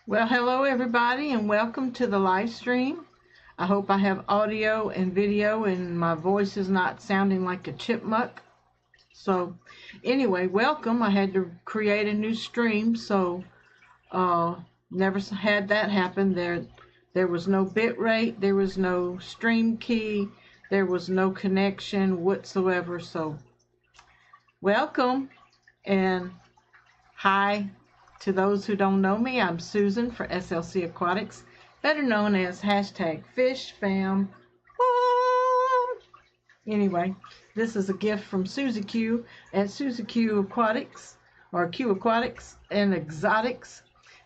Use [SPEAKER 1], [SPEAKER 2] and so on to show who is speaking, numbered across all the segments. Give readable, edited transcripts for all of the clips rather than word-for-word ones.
[SPEAKER 1] Well, hello everybody and welcome to the live stream. I hope I have audio and video and my voice is not sounding like a chipmunk. So anyway, welcome. I had to create a new stream, so never had that happen. There was no bit rate, there was no stream key, there was no connection whatsoever. So welcome and hi. To those who don't know me, I'm Susan for SLC Aquatics, better known as hashtag FishFam. Anyway, this is a gift from Susie Q at Susie Q Aquatics, or Q Aquatics and Exotics.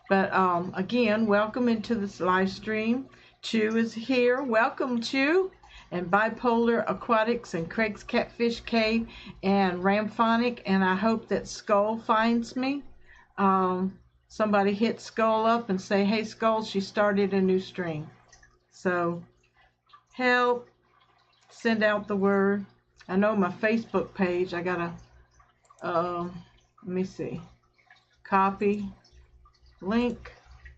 [SPEAKER 1] But again, welcome into this live stream. Chew is here. Welcome, Chew. And Bipolar Aquatics and Craig's Catfish Cave and Ramphonic. And I hope that Skull finds me. Somebody hit Skull up and say, hey Skull, she started a new stream. So help, send out the word. I know my Facebook page, I gotta let me see, copy link,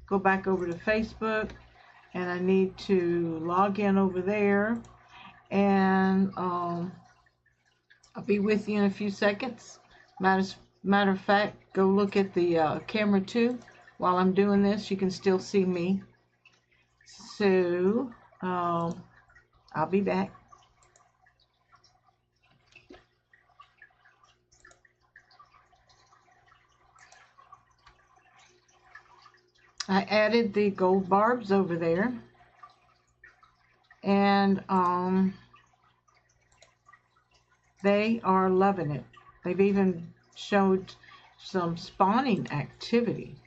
[SPEAKER 1] go back over to Facebook, and I need to log in over there, and I'll be with you in a few seconds. Matter of fact, go look at the camera too. While I'm doing this, you can still see me. So, I'll be back. I added the gold barbs over there. And they are loving it. They've even showed some spawning activity.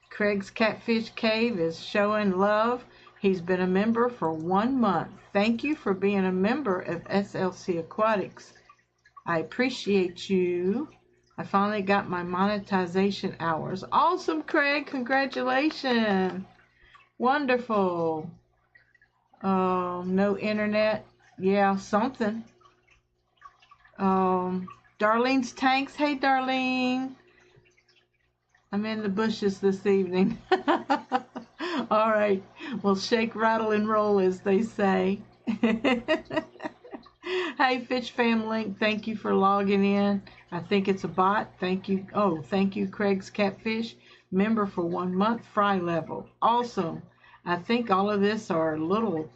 [SPEAKER 1] Craig's Catfish Cave is showing love. He's been a member for 1 month. Thank you for being a member of SLC Aquatics. I appreciate you. I finally got my monetization hours. Awesome, Craig. Congratulations. Wonderful. No internet. Yeah, something. Darlene's Tanks. Hey, Darlene. I'm in the bushes this evening. All right. Well, shake, rattle, and roll, as they say. Hey, Fish Fam Link. Thank you for logging in. I think it's a bot. Thank you. Oh, thank you, Craig's Catfish. Member for 1 month. Fry level. Awesome. I think all of this are little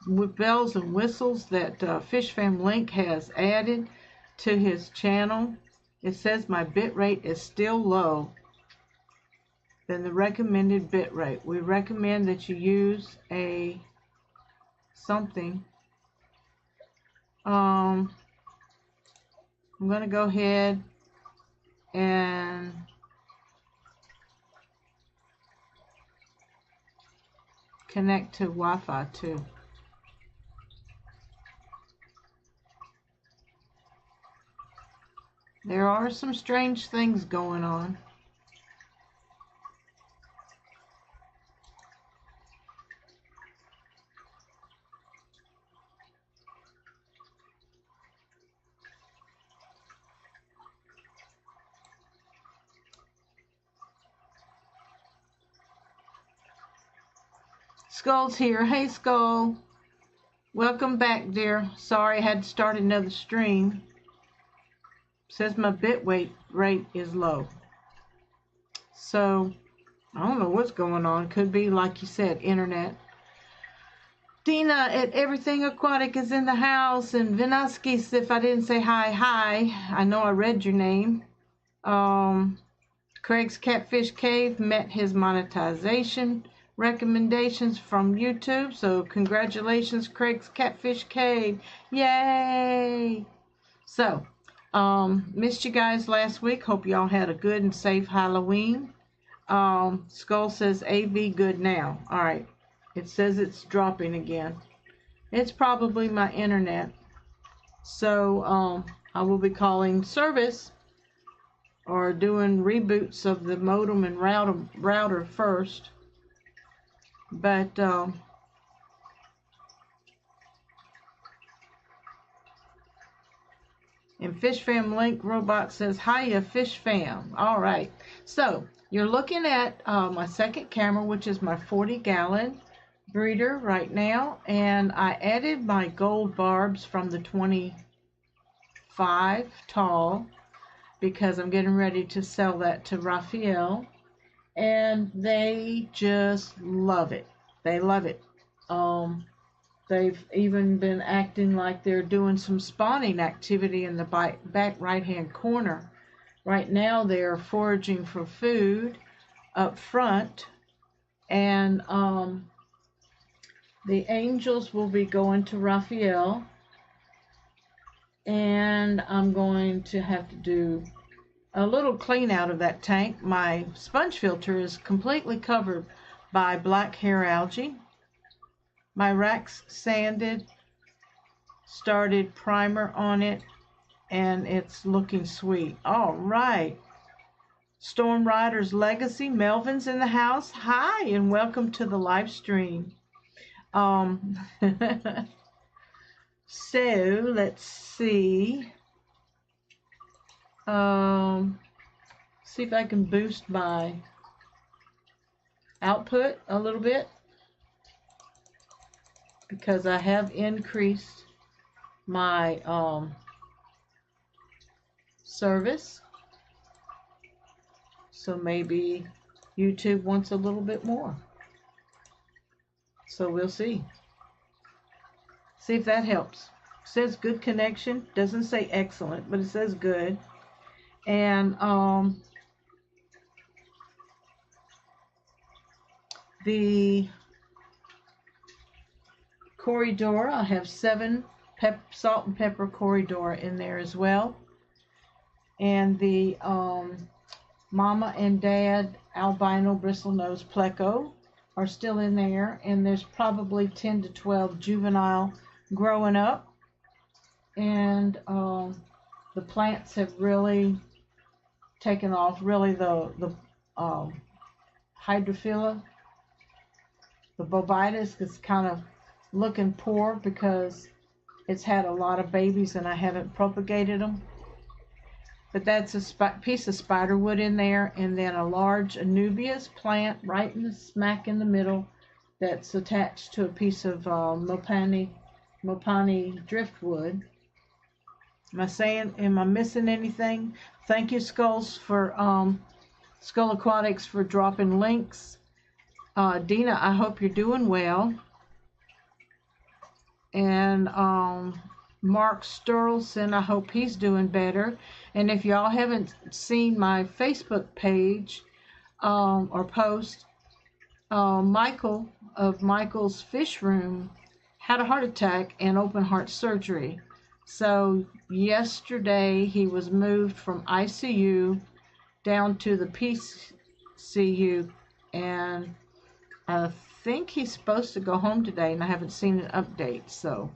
[SPEAKER 1] bells and whistles that Fish Fam Link has added to his channel. It says my bit rate is still low than the recommended bit rate. We recommend that you use a something. I'm going to go ahead and connect to Wi-Fi too. There are some strange things going on. Skull's here. Hey, Skull. Welcome back, dear. Sorry I had to start another stream. Says my bit rate is low. So, I don't know what's going on. Could be, like you said, internet. Dina at Everything Aquatic is in the house. And Vinaskis, if I didn't say hi. I know I read your name. Craig's Catfish Cave met his monetization recommendations from YouTube. So congratulations, Craig's Catfish Cave. Yay! So, missed you guys last week. Hope y'all had a good and safe Halloween. Skull says AV good now. Alright. It says it's dropping again. It's probably my internet. So, I will be calling service or doing reboots of the modem and router first. But And Fish Fam Link Robot says, hiya, Fish Fam. All right. So you're looking at my second camera, which is my 40-gallon breeder right now. And I added my gold barbs from the 25 tall because I'm getting ready to sell that to Raphael. And they just love it. They love it. They've even been acting like they're doing some spawning activity in the back right-hand corner. Right now they're foraging for food up front, and the angels will be going to Raphael, and I'm going to have to do a little clean out of that tank. My sponge filter is completely covered by black hair algae. My rack's sanded, started primer on it, and it's looking sweet. All right. Storm Rider's Legacy, Melvin's in the house. Hi, and welcome to the live stream. So, let's see. See if I can boost my output a little bit, because I have increased my service. So maybe YouTube wants a little bit more. So we'll see. See if that helps. It says good connection. Doesn't say excellent, but it says good. And the corridor, I have 7 salt and pepper corridor in there as well. And the mama and dad albino bristlenose pleco are still in there, and there's probably 10 to 12 juvenile growing up. And the plants have really taken off. Really, the hydrophila, the bovitis, is kind of looking poor because it's had a lot of babies and I haven't propagated them. But that's a piece of spiderwood in there, and then a large anubias plant right in the smack in the middle that's attached to a piece of mopani driftwood. Am I missing anything? Thank you, Skulls, for Skull Aquatics, for dropping links. Dina, I hope you're doing well. And Mark Sturlson, I hope he's doing better. And if y'all haven't seen my Facebook page or post, Michael of Michael's Fish Room had a heart attack and open heart surgery. So yesterday he was moved from ICU down to the PCU, and I think he's supposed to go home today, and I haven't seen an update. So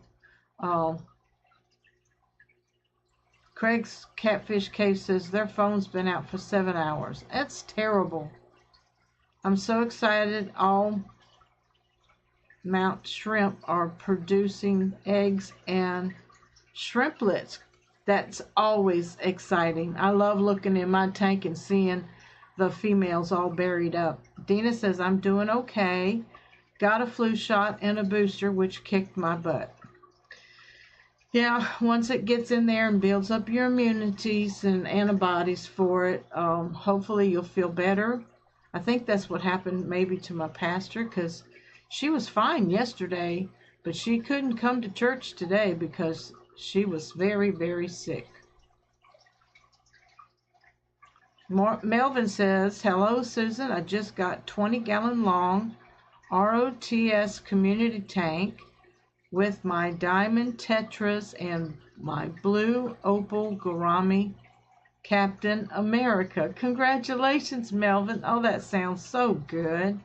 [SPEAKER 1] Craig's Catfish Cave says their phone's been out for 7 hours. That's terrible. I'm so excited. All Mount Shrimp are producing eggs and shrimplets. That's always exciting. I love looking in my tank and seeing the females all buried up. Dina says I'm doing okay. Got a flu shot and a booster, which kicked my butt. Yeah, once it gets in there and builds up your immunities and antibodies for it, hopefully you'll feel better. I think that's what happened maybe to my pastor, because she was fine yesterday, but she couldn't come to church today because she was very, very sick. Melvin says, hello, Susan. I just got 20-gallon long ROTS community tank with my diamond tetras and my blue opal gourami Captain America. Congratulations, Melvin. Oh, that sounds so good.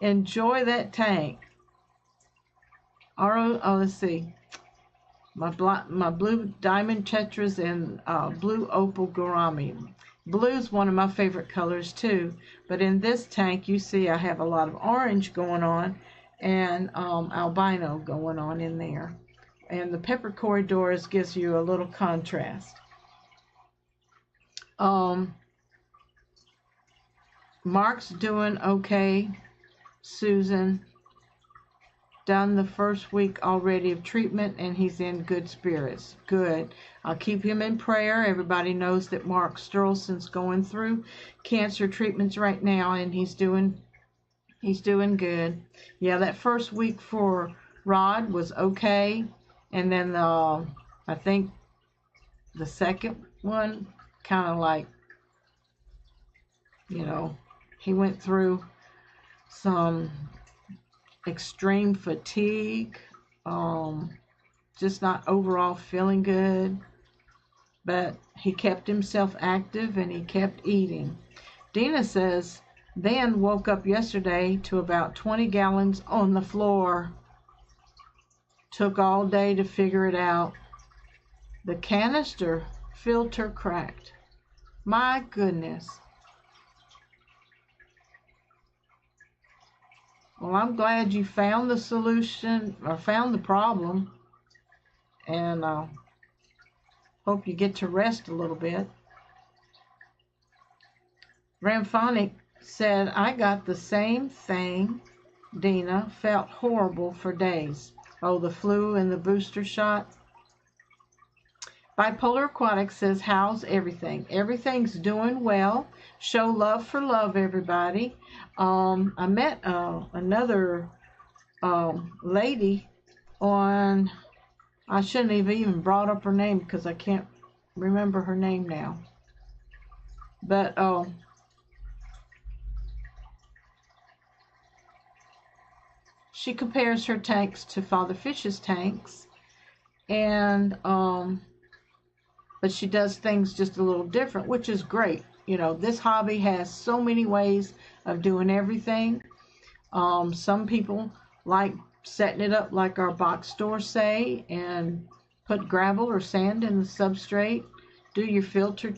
[SPEAKER 1] Enjoy that tank. Let's see. My blue diamond tetras and blue opal gourami. Blue's one of my favorite colors too, but in this tank you see I have a lot of orange going on and albino going on in there. and the pepper corridors gives you a little contrast. Mark's doing okay. Susan, done the first week already of treatment, and he's in good spirits. Good. I'll keep him in prayer. Everybody knows that Mark Sterlson's going through cancer treatments right now, and he's doing good. Yeah, that first week for Rod was okay, and then I think the second one kind of like, he went through some extreme fatigue, just not overall feeling good, but he kept himself active and he kept eating. Dina says, then woke up yesterday to about 20 gallons on the floor. Took all day to figure it out. The canister filter cracked. My goodness. Well, I'm glad you found the solution, or found the problem, and hope you get to rest a little bit. Ramphonic said, I got the same thing, Dina. Felt horrible for days. Oh, the flu and the booster shot. Bipolar Aquatics says, how's everything? Everything's doing well. Show love for love, everybody. I met another lady on, I shouldn't have even brought up her name because I can't remember her name now. But she compares her tanks to Father Fish's tanks, and but she does things just a little different, which is great. This hobby has so many ways of doing everything. Some people like setting it up like our box stores say, and put gravel or sand in the substrate. Do your filter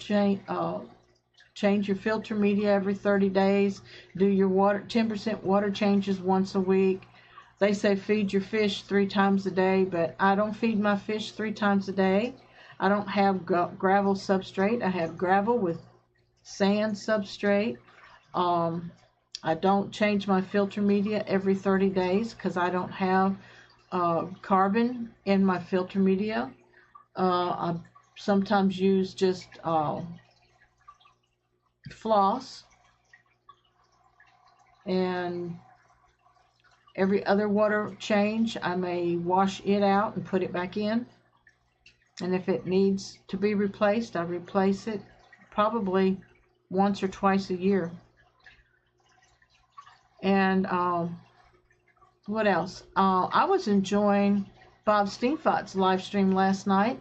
[SPEAKER 1] change your filter media every 30 days. Do your 10% water changes once a week. They say feed your fish 3 times a day, but I don't feed my fish 3 times a day. I don't have gravel substrate. I have gravel with sand substrate. I don't change my filter media every 30 days because I don't have carbon in my filter media. I sometimes use just floss, and every other water change I may wash it out and put it back in, and if it needs to be replaced, I replace it probably once or twice a year. And what else? I was enjoying Bob Steenfott's live stream last night.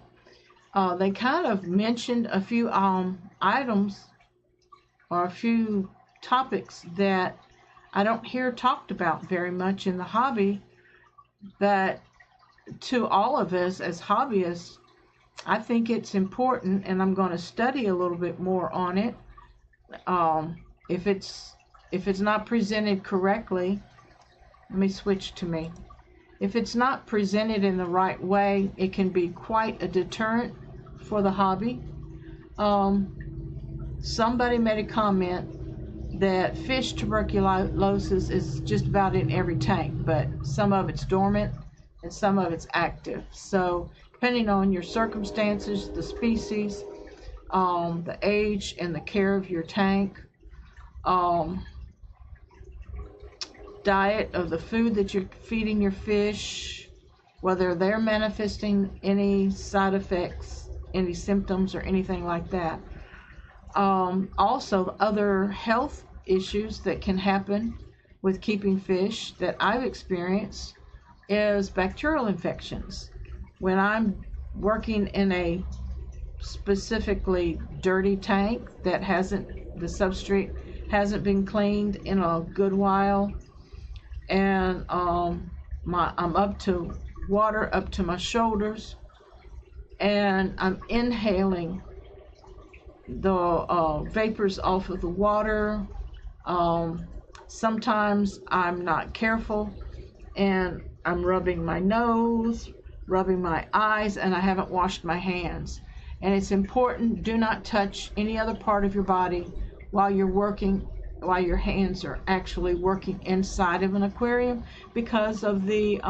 [SPEAKER 1] They kind of mentioned a few items or a few topics that I don't hear talked about very much in the hobby, but to all of us as hobbyists, I think it's important, and I'm going to study a little bit more on it. If it's not presented correctly, let me switch to me. If it's not presented in the right way, it can be quite a deterrent for the hobby. Somebody made a comment that fish tuberculosis is just about in every tank, but some of it's dormant and some of it's active. So depending on your circumstances, the species, the age, and the care of your tank, diet of the food that you're feeding your fish, whether they're manifesting any side effects, any symptoms, or anything like that. Also, other health issues that can happen with keeping fish that I've experienced is bacterial infections. When I'm working in a specifically dirty tank that the substrate hasn't been cleaned in a good while, and I'm up to water up to my shoulders, and I'm inhaling the vapors off of the water. Sometimes I'm not careful and I'm rubbing my nose rubbing my eyes, and I haven't washed my hands. And it's important, do not touch any other part of your body while you're working, while your hands are actually working inside of an aquarium, because of the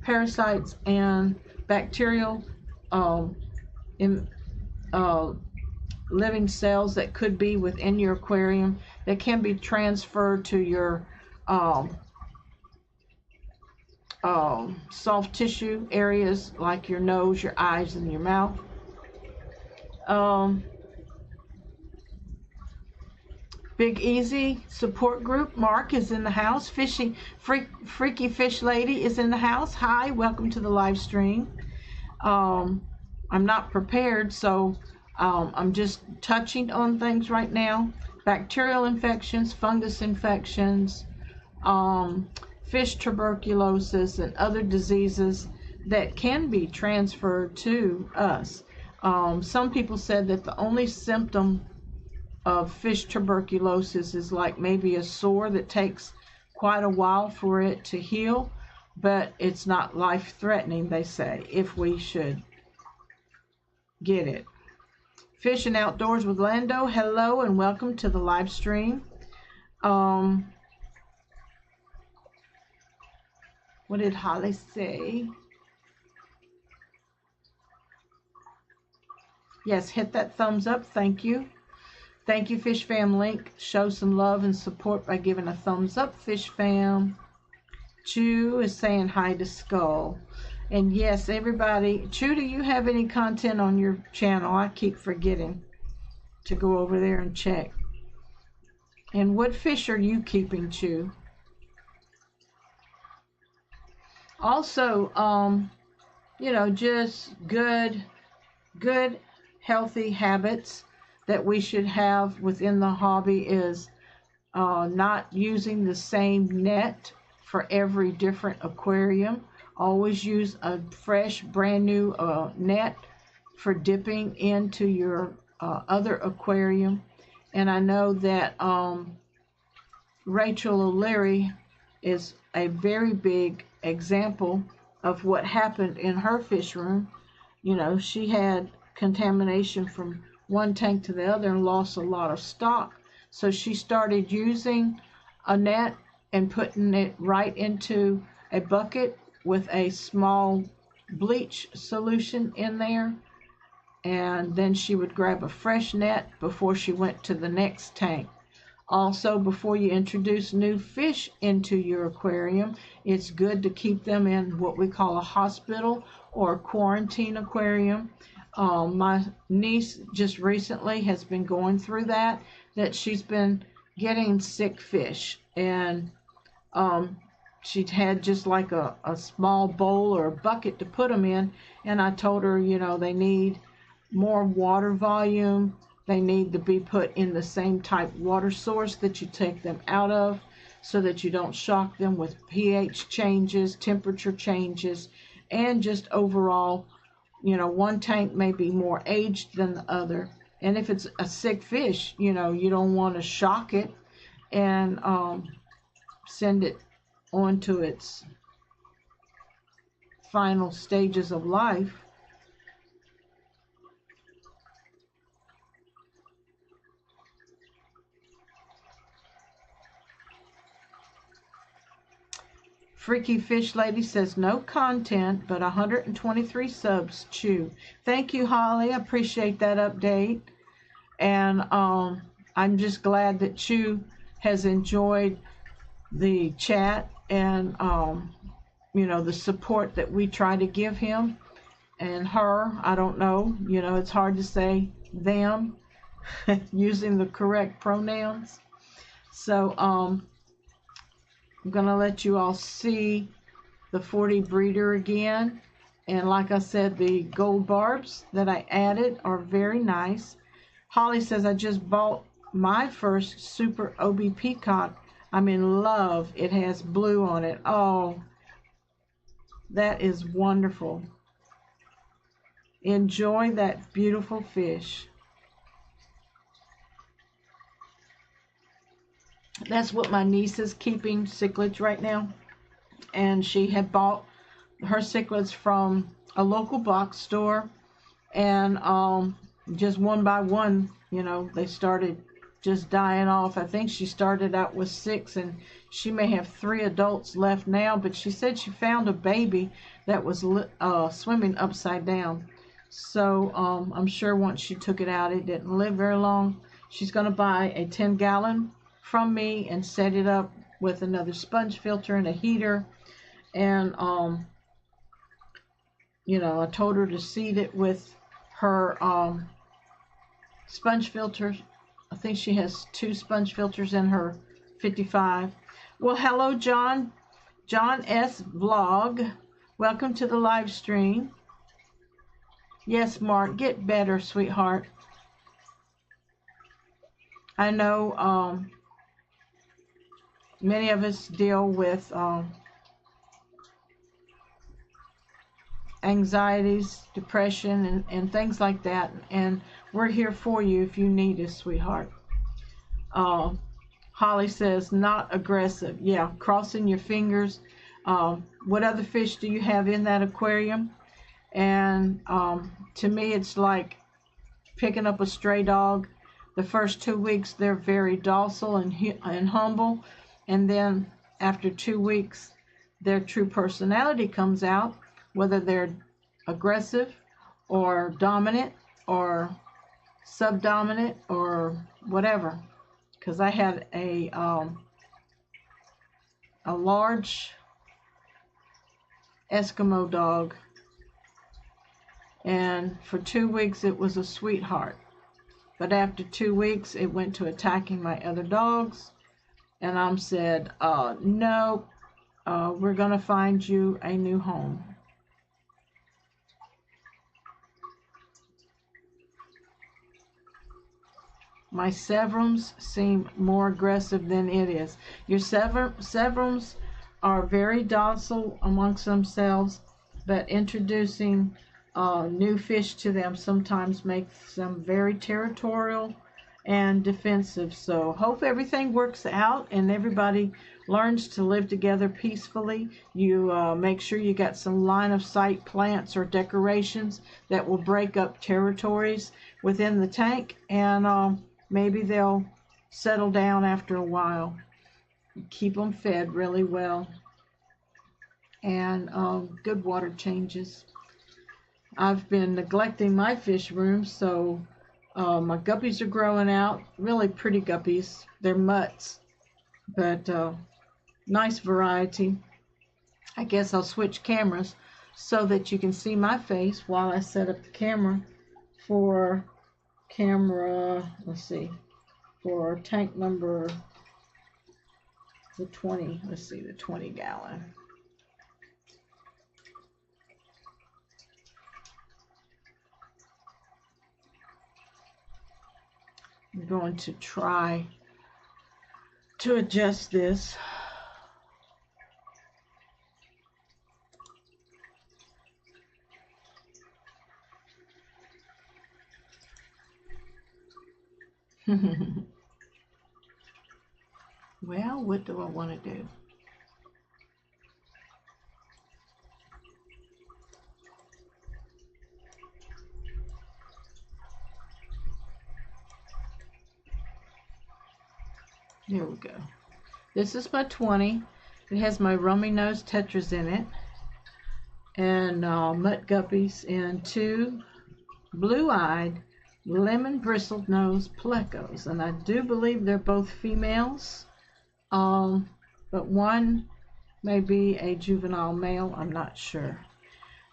[SPEAKER 1] parasites and bacterial in, living cells that could be within your aquarium that can be transferred to your soft tissue areas like your nose, your eyes, and your mouth. Big Easy support group, Mark is in the house. Freaky Fish Lady is in the house. Hi, welcome to the live stream. I'm not prepared, so I'm just touching on things right now. Bacterial infections, fungus infections, fish tuberculosis, and other diseases that can be transferred to us. Some people said that the only symptom of fish tuberculosis is like maybe a sore that takes quite a while for it to heal, but it's not life-threatening, they say, if we should get it. Fish and Outdoors with Lando, hello and welcome to the live stream. What did Holly say? Yes, hit that thumbs up, thank you. Thank you, Fish Fam Link. Show some love and support by giving a thumbs up, Fish Fam. Chu is saying hi to Skull. And yes, everybody, Chu, do you have any content on your channel? I keep forgetting to go over there and check. And what fish are you keeping, Chu? Also, you know, just good, healthy habits that we should have within the hobby is not using the same net for every different aquarium. Always use a fresh, brand new net for dipping into your other aquarium. And I know that Rachel O'Leary is a very big example of what happened in her fish room. You know, she had contamination from one tank to the other and lost a lot of stock. So she started using a net and putting it right into a bucket with a small bleach solution in there. And then she would grab a fresh net before she went to the next tank. Also, before you introduce new fish into your aquarium, it's good to keep them in what we call a hospital or quarantine aquarium. My niece just recently has been going through that she's been getting sick fish, and she'd had just like a small bowl or a bucket to put them in, and I told her, you know, they need more water volume. They need to be put in the same type water source that you take them out of, so that you don't shock them with pH changes, temperature changes, and just overall, you know, one tank may be more aged than the other. And if it's a sick fish, you know, you don't want to shock it and send it on to its final stages of life. Freaky Fish Lady says no content, but 123 subs, Chew. Thank you, Holly. I appreciate that update. And I'm just glad that Chew has enjoyed the chat and, you know, the support that we try to give him and her. I don't know. You know, it's hard to say them using the correct pronouns. So, I'm going to let you all see the 40 breeder again. And like I said, the gold barbs that I added are very nice. Holly says, I just bought my first Super OB Peacock. I'm in love. It has blue on it. Oh, that is wonderful. Enjoy that beautiful fish. That's what my niece is keeping cichlids right now. And she had bought her cichlids from a local box store, and just one by one, you know, they started just dying off. I think she started out with 6, and she may have 3 adults left now, but she said she found a baby that was swimming upside down. So I'm sure once she took it out, it didn't live very long. She's going to buy a 10-gallon from me and set it up with another sponge filter and a heater. And you know, I told her to seed it with her sponge filters. I think she has 2 sponge filters in her 55. Well, hello, John. John S. Vlog. Welcome to the live stream. Yes, Mark, get better, sweetheart. I know many of us deal with anxieties, depression, and things like that, and we're here for you if you need us, sweetheart. Holly says, not aggressive. Yeah, crossing your fingers. What other fish do you have in that aquarium? And to me, it's like picking up a stray dog. The first 2 weeks, they're very docile and humble, and then after 2 weeks, their true personality comes out, whether they're aggressive or dominant or subdominant or whatever. Because I had a large Eskimo dog, and for 2 weeks it was a sweetheart, but after 2 weeks it went to attacking my other dogs, and I said, no, we're gonna find you a new home. My Severums seem more aggressive than it is. Your Severums are very docile amongst themselves, but introducing new fish to them sometimes makes them very territorial and defensive. So hope everything works out and everybody learns to live together peacefully. You make sure you got some line of sight plants or decorations that will break up territories within the tank, and maybe they'll settle down after a while. Keep them fed really well, and good water changes. I've been neglecting my fish room, so my guppies are growing out. Really pretty guppies. They're mutts, but nice variety. I guess I'll switch cameras so that you can see my face while I set up the camera for let's see, for tank number the 20, let's see, the 20-gallon. I'm going to try to adjust this. Well, what do I want to do? There we go. This is my 20. It has my rummy nose tetras in it, and mutt guppies, and 2 blue-eyed lemon bristled nose plecos, and I do believe they're both females, but one may be a juvenile male. I'm not sure.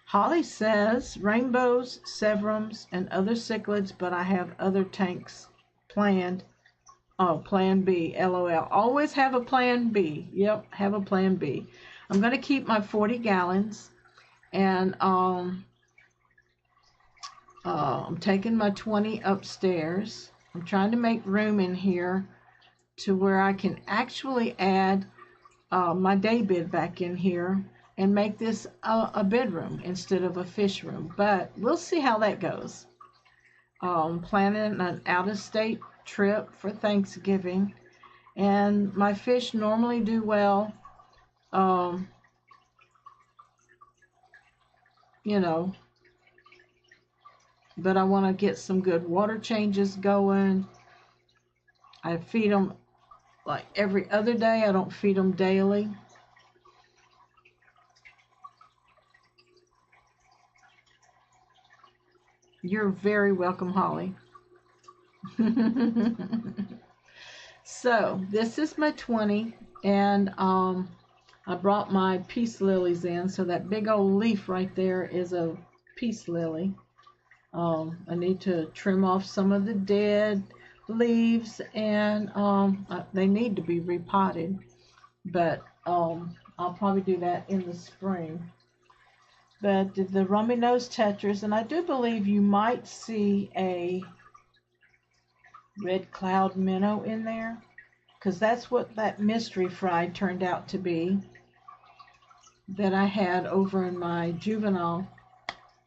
[SPEAKER 1] Holly says rainbows, Severums, and other cichlids, but I have other tanks planned. Oh, plan B, LOL. Always have a plan B. Yep, have a plan B. I'm going to keep my 40 gallons, and I'm taking my 20 upstairs. I'm trying to make room in here to where I can actually add my day bed back in here and make this a bedroom instead of a fish room. But we'll see how that goes. Planning an out-of-state trip for Thanksgiving, and my fish normally do well you know, but I want to get some good water changes going. I feed them like every other day. I don't feed them daily. You're very welcome, Holly. So this is my 20, and I brought my peace lilies in. So that big old leaf right there is a peace lily. I need to trim off some of the dead leaves, and they need to be repotted, but I'll probably do that in the spring. But the rummy nose tetras, and I do believe you might see a red cloud minnow in there, because that's what that mystery fry turned out to be that I had over in my juvenile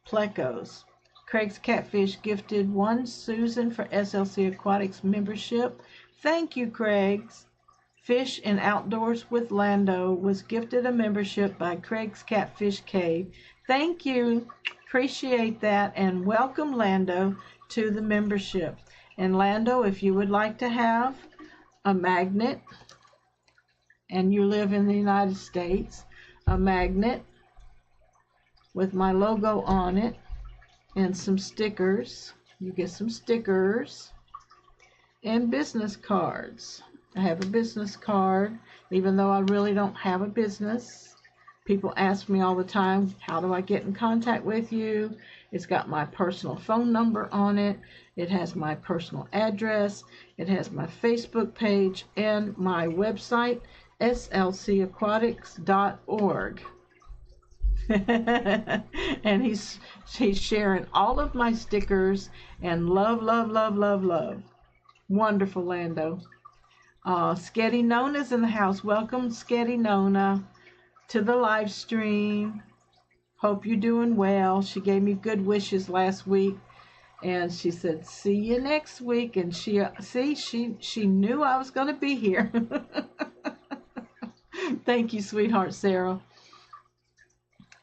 [SPEAKER 1] plecos. Craig's Catfish gifted one Susan for SLC Aquatics membership. Thank you, Craig's. Fish and Outdoors with Lando was gifted a membership by Craig's Catfish Cave. Thank you. Appreciate that, and welcome, Lando, to the membership. And Lando, if you would like to have a magnet, and you live in the United States, a magnet with my logo on it and some stickers. You get some stickers and business cards. I have a business card, even though I really don't have a business. People ask me all the time, how do I get in contact with you? It's got my personal phone number on it. It has my personal address. It has my Facebook page and my website, slcaquatics.org. And he's sharing all of my stickers, and love, love, love, love, love. Wonderful, Lando. Sketty Nona's in the house. Welcome, Sketty Nona, to the live stream. Hope you're doing well. She gave me good wishes last week, and she said, see you next week. And she knew I was going to be here. Thank you, sweetheart Sarah.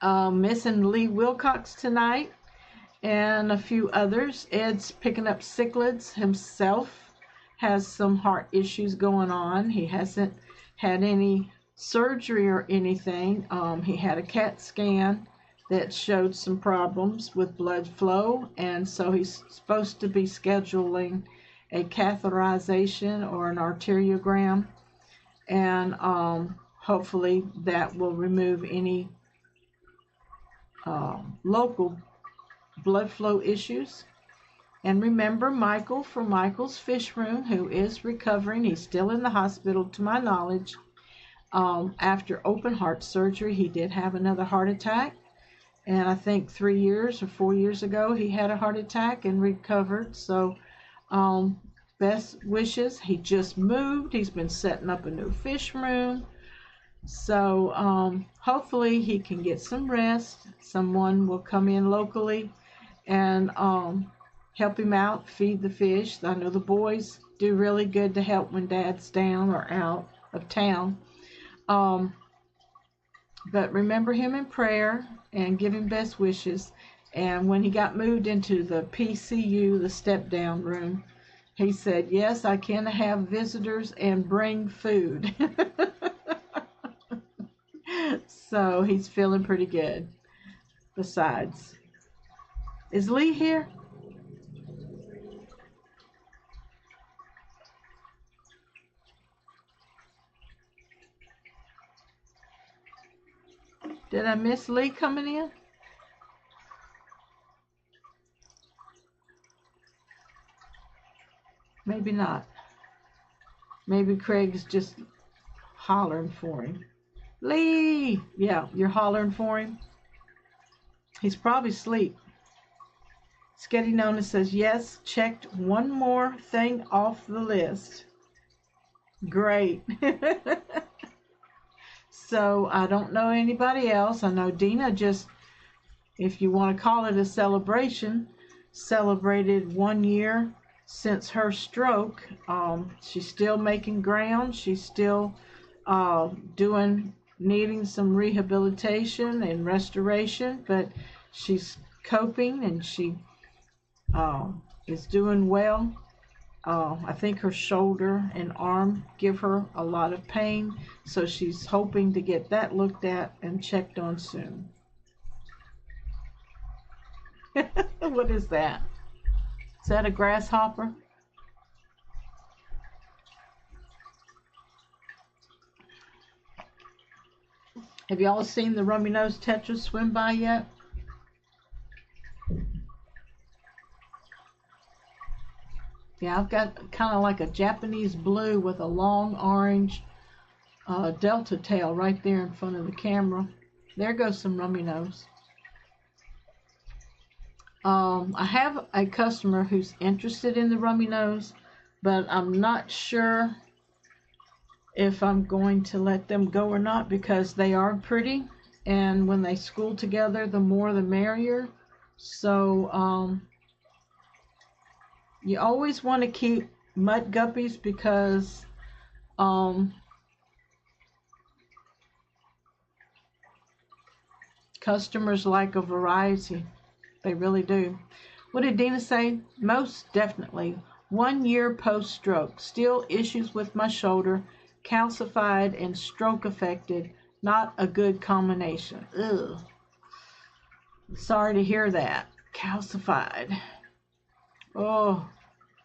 [SPEAKER 1] Missing Lee Wilcox tonight, and a few others. Ed's picking up cichlids himself. Has some heart issues going on. He hasn't had any surgery or anything. He had a CAT scan that showed some problems with blood flow, and so he's supposed to be scheduling a catheterization or an arteriogram, and hopefully that will remove any local blood flow issues. And remember Michael from Michael's Fish Room, who is recovering. He's still in the hospital, to my knowledge. After open heart surgery, he did have another heart attack. And I think 3 years or 4 years ago, he had a heart attack and recovered. So best wishes. He just moved. He's been setting up a new fish room. So hopefully he can get some rest. Someone will come in locally and help him out, feed the fish. I know the boys do really good to help when Dad's down or out of town. But remember him in prayer and give him best wishes. And when he got moved into the PCU, the step down room, he said, yes, I can have visitors and bring food. So he's feeling pretty good. Besides, is Lee here? Did I miss Lee coming in? Maybe not. Maybe Craig's just hollering for him. Lee! Yeah, you're hollering for him. He's probably asleep. Sketty Nona says, yes, checked one more thing off the list. Great. So I don't know anybody else. I know Dina just, if you want to call it a celebration, celebrated 1 year since her stroke. She's still making ground. She's still needing some rehabilitation and restoration, but she's coping, and she is doing well. I think her shoulder and arm give her a lot of pain, so she's hoping to get that looked at and checked on soon. What is that? Is that a grasshopper? Have y'all seen the rummy-nosed tetra swim by yet? Yeah, I've got kind of like a Japanese blue with a long orange delta tail right there in front of the camera. There goes some rummy nose. I have a customer who's interested in the rummy nose, but I'm not sure if I'm going to let them go or not, because they are pretty, and when they school together, the more the merrier. So you always want to keep mud guppies, because customers like a variety. They really do. What did Dina say? Most definitely. 1 year post-stroke. Still issues with my shoulder. Calcified and stroke affected. Not a good combination. Ugh. Sorry to hear that. Calcified. Oh,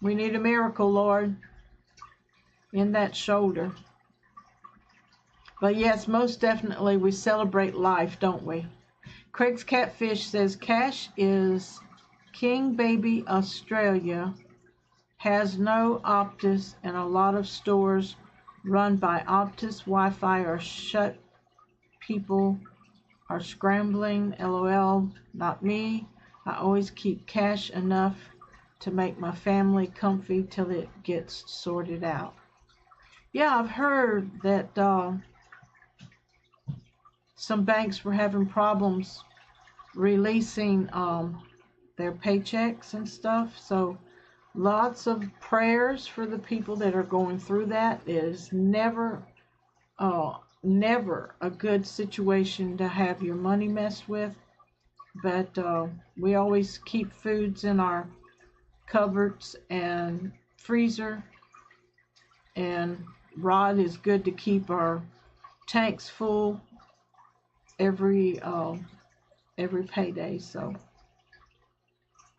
[SPEAKER 1] we need a miracle, Lord, in that shoulder. But yes, most definitely we celebrate life, don't we? Craig's Catfish says Cash is King Baby Australia, has no Optus, and a lot of stores run by Optus Wi-Fi are shut. People are scrambling. LOL, not me. I always keep cash enough to make my family comfy till it gets sorted out. Yeah, I've heard that some banks were having problems releasing their paychecks and stuff. So lots of prayers for the people that are going through that. It is never a good situation to have your money messed with. But we always keep foods in our cupboards and freezer, and Rod is good to keep our tanks full every payday. So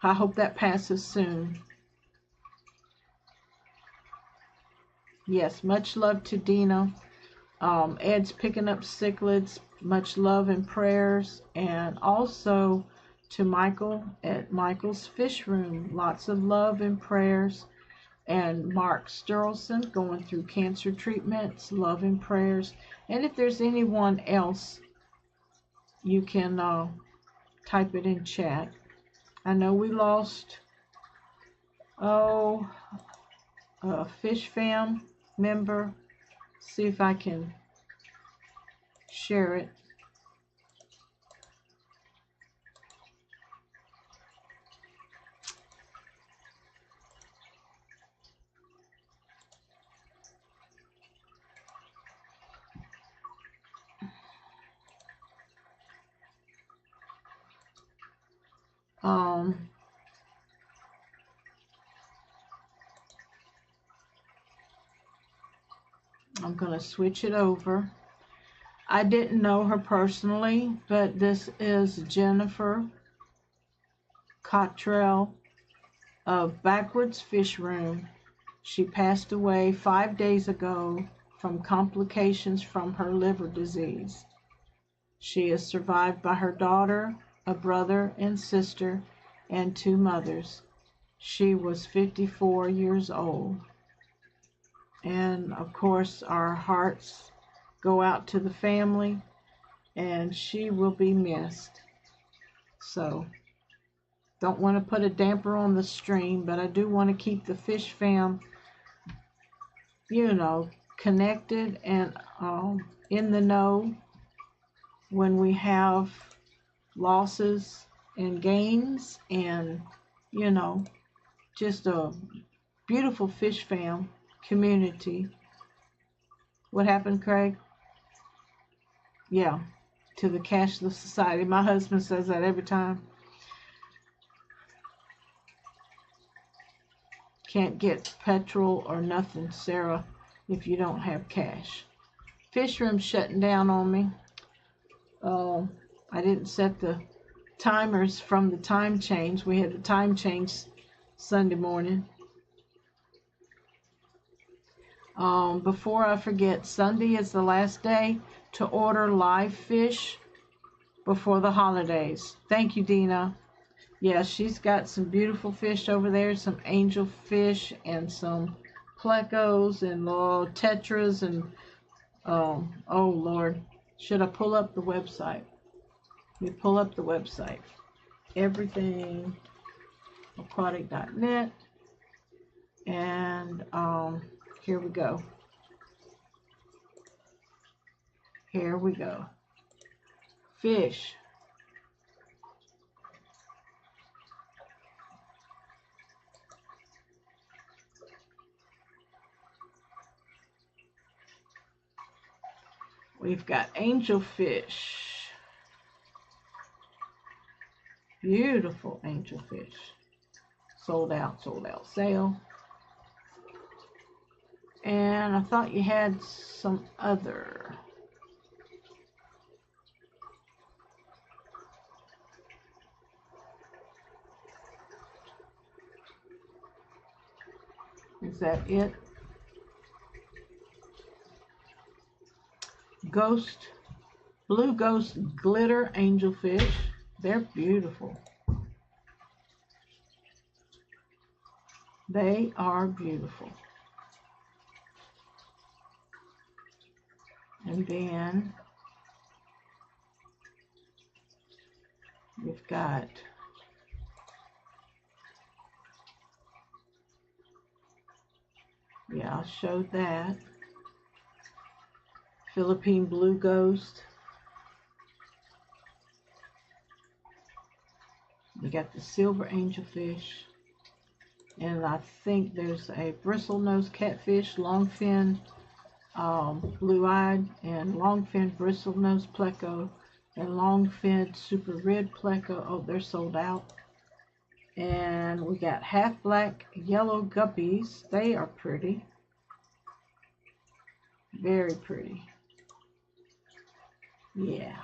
[SPEAKER 1] I hope that passes soon. Yes, much love to Dina. Ed's picking up cichlids. Much love and prayers. And also to Michael at Michael's Fish Room. Lots of love and prayers. And Mark Sturlson going through cancer treatments. Love and prayers. And if there's anyone else, you can type it in chat. I know we lost a Fish Fam member. See if I can share it. I'm going to switch it over. I didn't know her personally, but this is Jennifer Cottrell of Backwards Fish Room. She passed away 5 days ago from complications from her liver disease. She is survived by her daughter, a brother and sister, and 2 mothers. She was 54 years old. And of course, our hearts go out to the family, and she will be missed. So, don't want to put a damper on the stream, but I do want to keep the Fish Fam, connected and in the know when we have losses and gains, and just a beautiful Fish Fam community. What happened, Craig? Yeah. to the cashless society. My husband says that every time. Can't get petrol or nothing, Sarah, if you don't have cash. Fish room shutting down on me. I didn't set the timers from the time change. We had the time change Sunday morning. Before I forget, Sunday is the last day to order live fish before the holidays. Thank you, Dina. Yeah, she's got some beautiful fish over there, some angel fish and some plecos and tetras and oh Lord, should I pull up the website? Let me pull up the website. Everythingaquatic.net, and here we go. Here we go. Fish. We've got angelfish. Beautiful angelfish. Sold out sale. And I thought you had some other. Is that it? Ghost, blue ghost glitter angelfish. They're beautiful. They are beautiful. And then we've got I'll show that. Philippine blue ghost. We got the silver angelfish. And I think there's a bristlenose catfish, longfin blue-eyed, and longfin bristlenose pleco, and longfin super red pleco. Oh, they're sold out. And we got half black yellow guppies. They are pretty. Very pretty. Yeah.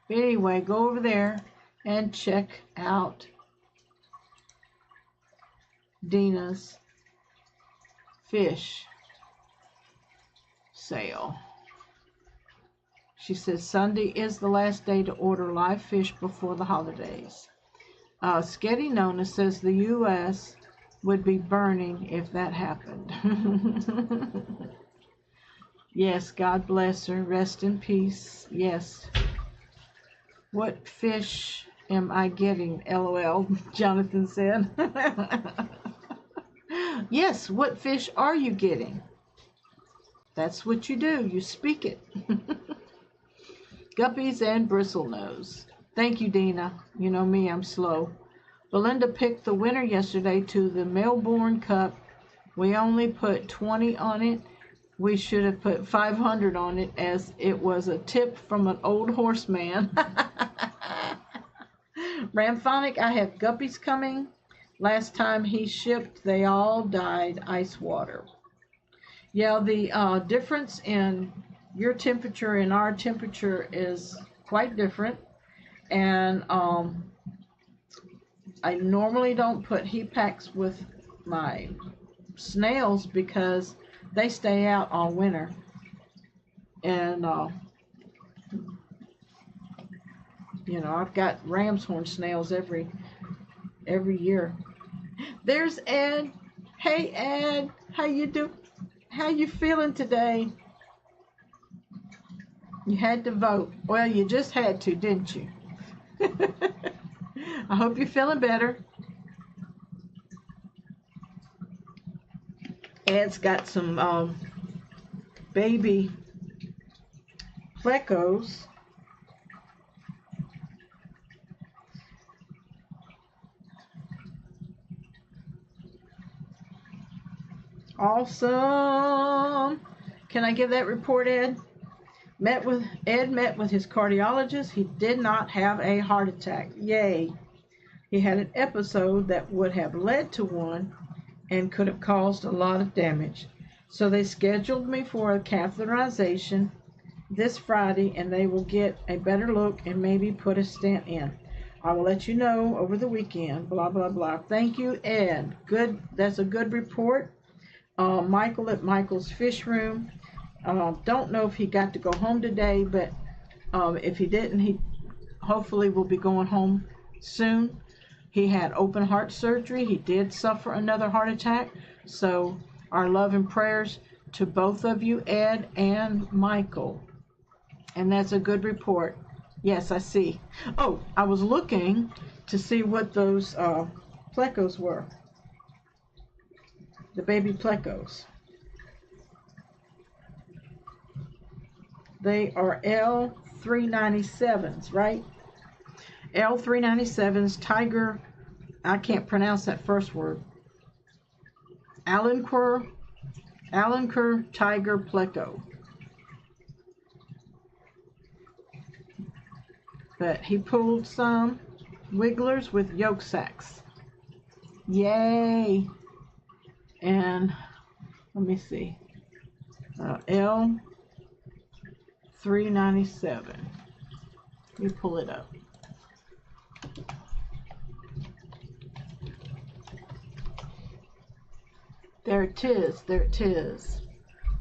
[SPEAKER 1] But anyway, go over there and check out Dina's fish sale. She says Sunday is the last day to order live fish before the holidays. Sketty Nona says the U.S. would be burning if that happened. Yes, God bless her. Rest in peace. Yes. What fish am I getting? LOL, Jonathan said. Yes, what fish are you getting? That's what you do. You speak it. Guppies and bristlenose. Thank you, Dina. You know me, I'm slow. Belinda picked the winner yesterday to the Melbourne Cup. We only put 20 on it. We should have put 500 on it, as it was a tip from an old horseman. Ramphonic, I have guppies coming. Last time he shipped, they all died ice water. Yeah, the difference in your temperature and our temperature is quite different. And I normally don't put heat packs with my snails because they stay out all winter. And you know, I've got ram's horn snails every year. There's Ed. Hey Ed, how you do? How you feeling today? You had to vote. Well, you just had to, didn't you? I hope you're feeling better. Ed's got some baby plecos. Awesome. Can I give that report, Ed? Ed met with his cardiologist. He did not have a heart attack. Yay. He had an episode that would have led to one and could have caused a lot of damage. So they scheduled me for a catheterization this Friday, and they will get a better look and maybe put a stent in. I will let you know over the weekend, blah, blah, blah. Thank you, Ed. Good. That's a good report. Michael at Michael's Fish Room. Don't know if he got to go home today, but if he didn't, he hopefully will be going home soon. He had open heart surgery. He did suffer another heart attack. So our love and prayers to both of you, Ed and Michael. And that's a good report. Yes, I see. Oh, I was looking to see what those plecos were. The baby plecos. They are L397s, right? L397s, tiger, I can't pronounce that first word. Alenquer tiger pleco. But he pulled some wigglers with yolk sacs. Yay! And let me see. L397. Let me pull it up. There it is. There it is.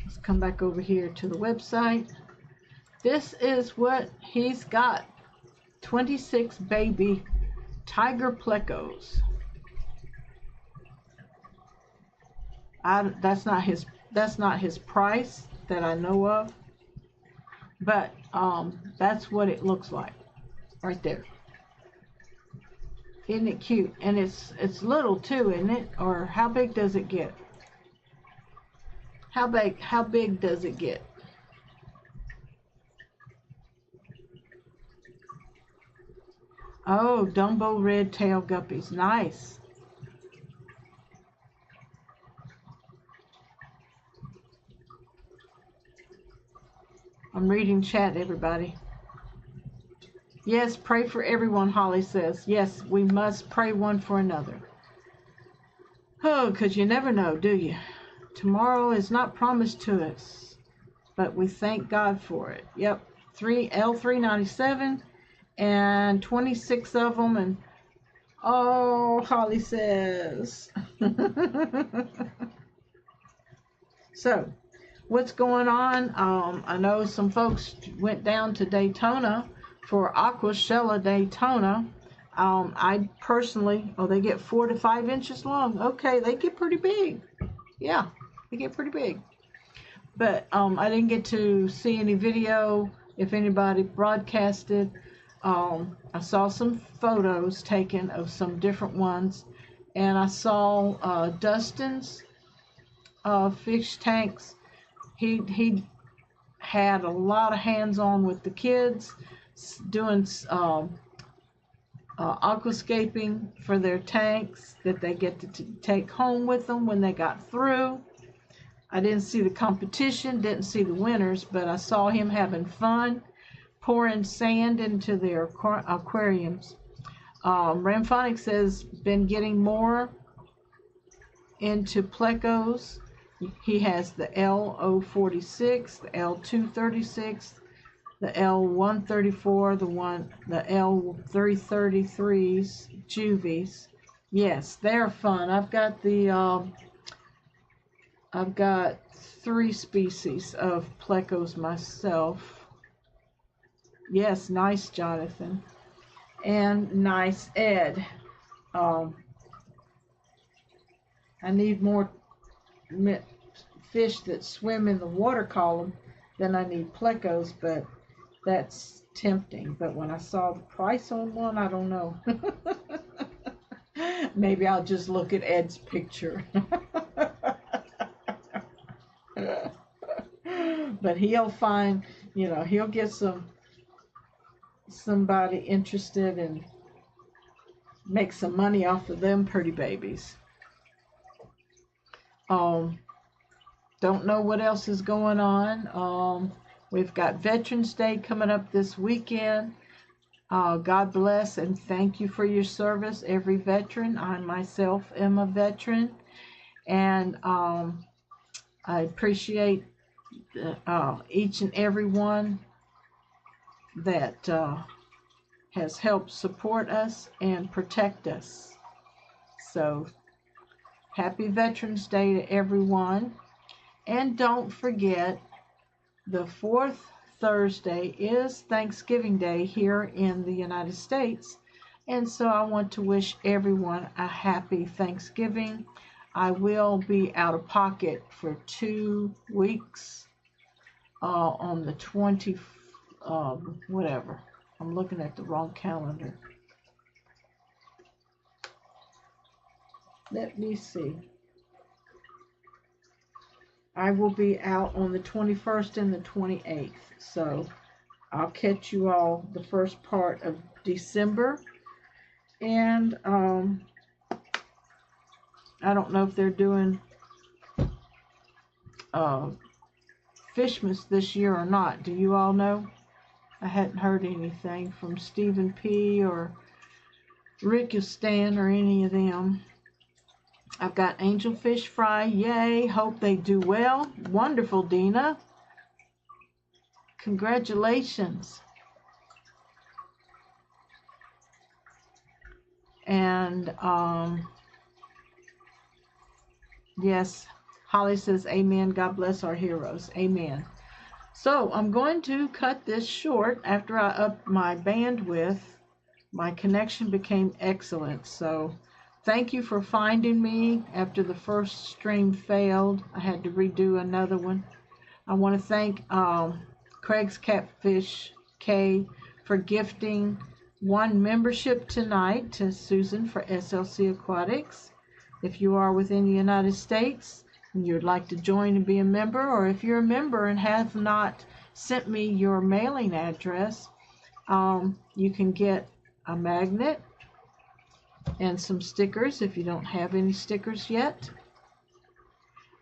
[SPEAKER 1] Let's come back over here to the website. This is what he's got. 26 baby tiger plecos. That's not his price that I know of, but that's what it looks like right there. Isn't it cute? And it's little too, isn't it? Or how big does it get? How big does it get? Oh, Dumbo red tail guppies. Nice. I'm reading chat, everybody. Yes, pray for everyone, Holly says. Yes, we must pray one for another. Oh, because you never know, do you? Tomorrow is not promised to us, but we thank God for it. Yep, L397 and 26 of them. And oh, Holly says. So, what's going on? I know some folks went down to Daytona for Aquashella Daytona. I personally, they get 4 to 5 inches long. Okay, they get pretty big. Yeah, they get pretty big. But I didn't get to see any video if anybody broadcasted. I saw some photos taken of some different ones, and I saw Dustin's fish tanks. He had a lot of hands-on with the kids, doing aquascaping for their tanks that they get to take home with them when they got through. I didn't see the competition, didn't see the winners, but I saw him having fun, pouring sand into their aquariums. Ramphonics has been getting more into plecos. He has the L046, the L236, the L134, the L333s, juvies. Yes, they're fun. I've got 3 species of plecos myself. Yes, nice, Jonathan. And nice, Ed. I need more fish that swim in the water column than I need plecos, but that's tempting. But when I saw the price on one, I don't know. Maybe I'll just look at Ed's picture. But he'll find, he'll get somebody interested and make some money off of them pretty babies. Don't know what else is going on. We've got Veterans Day coming up this weekend. God bless and thank you for your service, every veteran. I myself am a veteran, and I appreciate each and every one that has helped support us and protect us. So, happy Veterans Day to everyone. And don't forget, the fourth Thursday is Thanksgiving Day here in the United States. And so I want to wish everyone a happy Thanksgiving. I will be out of pocket for 2 weeks on the 20, whatever. I'm looking at the wrong calendar. Let me see. I will be out on the 21st and the 28th. So I'll catch you all the first part of December. And I don't know if they're doing Fishmas this year or not. Do you all know? I hadn't heard anything from Stephen P. or Rick Stan or any of them. I've got angelfish fry. Yay. Hope they do well. Wonderful, Dina. Congratulations. And yes, Holly says, amen. God bless our heroes. Amen. So I'm going to cut this short. After I upped my bandwidth, my connection became excellent. So thank you for finding me. After the first stream failed, I had to redo another one. I want to thank Craig's Catfish K for gifting 1 membership tonight to Susan for SLC Aquatics. If you are within the United States and you'd like to join and be a member, or if you're a member and have not sent me your mailing address, you can get a magnet and some stickers if you don't have any stickers yet,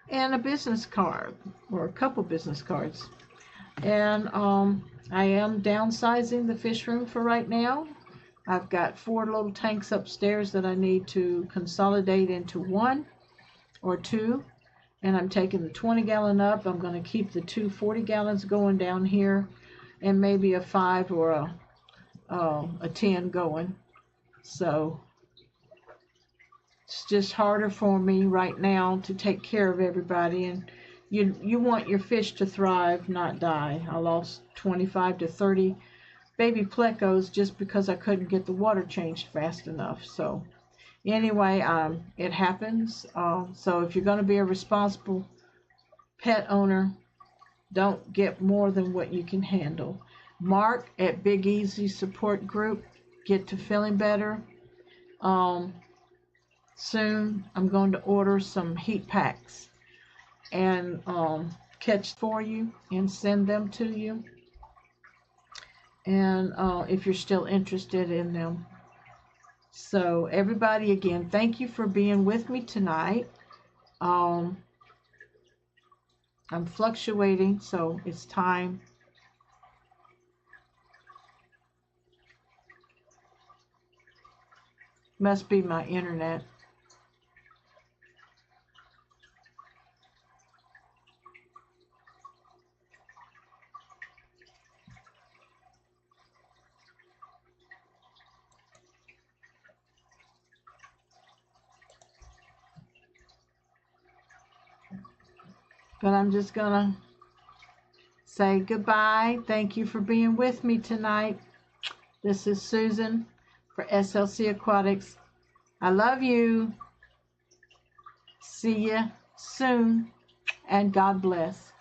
[SPEAKER 1] and a business card or a couple business cards. And I am downsizing the fish room for right now. I've got 4 little tanks upstairs that I need to consolidate into 1 or 2, and I'm taking the 20-gallon up. I'm going to keep the 2 40-gallons going down here, and maybe a 5 or a 10 going. So it's just harder for me right now to take care of everybody, and you want your fish to thrive, not die. I lost 25 to 30 baby plecos just because I couldn't get the water changed fast enough. So anyway, it happens. So if you're going to be a responsible pet owner, don't get more than what you can handle. Mark at Big Easy Support Group, get to feeling better. Soon I'm going to order some heat packs and catch for you and send them to you. And if you're still interested in them. So everybody, again, thank you for being with me tonight. I'm fluctuating, so it's time. Must be my internet. But I'm just gonna say goodbye. Thank you for being with me tonight. This is Susan for SLC Aquatics. I love you. See you soon, and God bless.